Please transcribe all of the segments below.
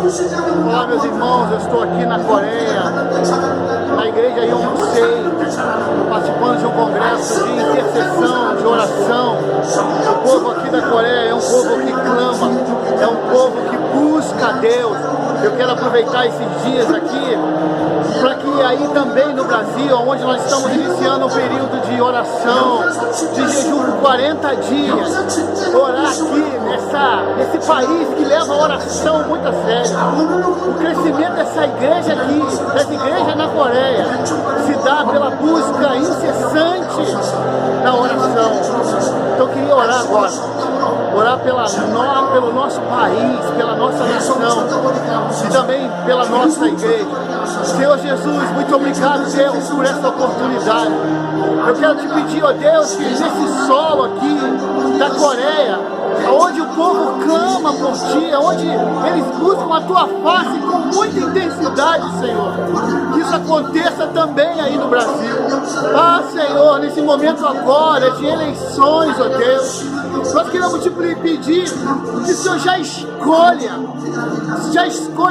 Olá, meus irmãos, eu estou aqui na Coreia, na igreja Yonsei, participando de um congresso de intercessão, de oração. O povo aqui da Coreia é um povo que clama, é um povo que busca a Deus. Eu quero aproveitar esses dias aqui para que aí também no Brasil, onde nós estamos iniciando um período de oração, de jejum por 40 dias, orar aqui nesse país que leva a oração muito a sério. O crescimento dessa igreja aqui, dessa igreja na Coreia, se dá pela busca incessante da oração. Então eu queria orar agora, orar pelo nosso país, pela nossa nação e também pela nossa igreja. Senhor Jesus, muito obrigado, Deus, por essa oportunidade. Eu quero te pedir, ó Deus, que nesse solo aqui da Coreia, onde o povo clama por ti, onde eles buscam a tua face com muita intensidade, Senhor, que isso aconteça também aí no Brasil. Ah, Senhor, nesse momento agora de eleições, ó Deus, nós queremos te pedir que o Senhor já escolha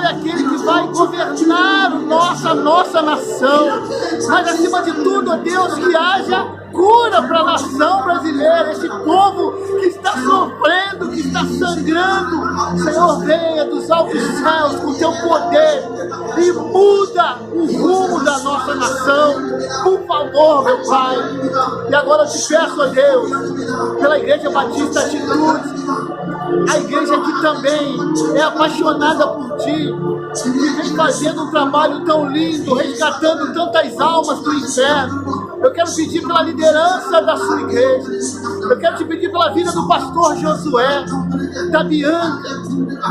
aquele que vai governar a nossa nação, mas acima de tudo, ó Deus, que haja cura para a nação brasileira, esse povo que está sofrendo, que está sangrando. Senhor, venha dos altos céus com teu poder e muda o rumo da nossa nação, por favor, meu Pai. E agora eu te peço, ó Deus, pela Igreja Batista Atitude, a igreja que também é apaixonada por ti, que vem fazendo um trabalho tão lindo, resgatando tantas almas do inferno. Eu quero pedir pela liderança da sua igreja. Eu quero te pedir pela vida do pastor Josué, da Bianca,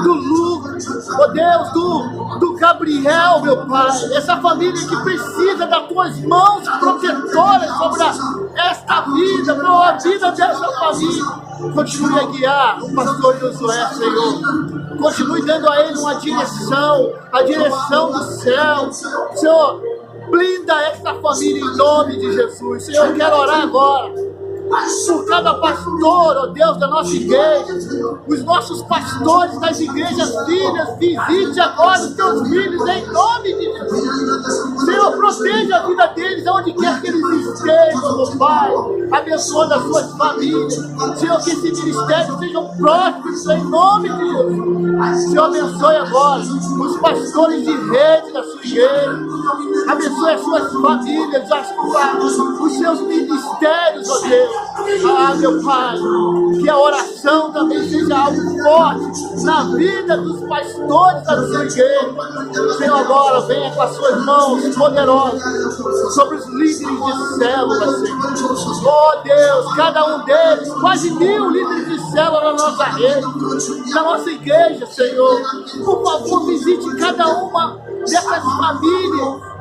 do Lucas, oh Deus, do Gabriel, meu Pai. Essa família que precisa das tuas mãos protetoras sobre esta vida, pela vida dessa família. Continue a guiar o pastor Josué, Senhor. Continue dando a ele uma direção, a direção do céu. Senhor, blinda esta família em nome de Jesus. Senhor, eu quero orar agora por cada pastor, ó Deus, da nossa igreja, os nossos pastores das igrejas filhas, visite agora os teus filhos em nome de Jesus. Senhor, proteja a vida deles aonde quer que eles estejam, meu Pai, abençoando as suas famílias. Senhor, que esse ministério sejam prósperos em nome de Jesus. Senhor, abençoe agora os pastores de rede da sua igreja, abençoe as suas famílias, os seus ministérios, ó Deus. Ah, meu Pai, que a oração também seja algo forte na vida dos pastores da sua igreja. Senhor, agora venha com as suas mãos poderosas sobre os líderes de célula, Senhor. Oh Deus, cada um deles, quase 1000 líderes de célula na nossa rede, na nossa igreja, Senhor. Por favor, visite cada uma dessas famílias,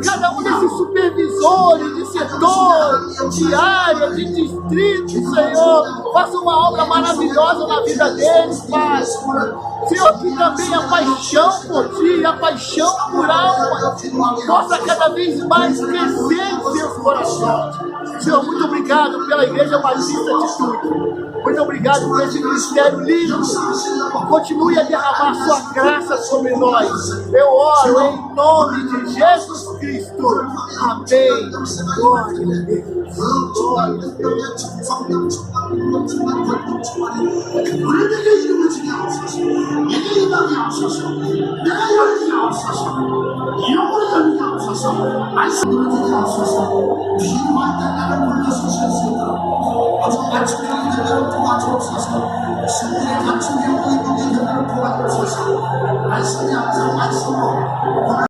cada um desses supervisores de setor, de área, de distrito, Senhor. Faça uma obra maravilhosa na vida deles, Pai. Senhor, que também a paixão por Ti, a paixão por alma, possa cada vez mais crescer em seus corações. Senhor, muito obrigado pela Igreja Batista Atitude. Muito obrigado por esse ministério lindo. Continue a derramar sua graça sobre nós. Eu oro em nome de Jesus Cristo. Amém. Glória a Deus. Glória a Deus.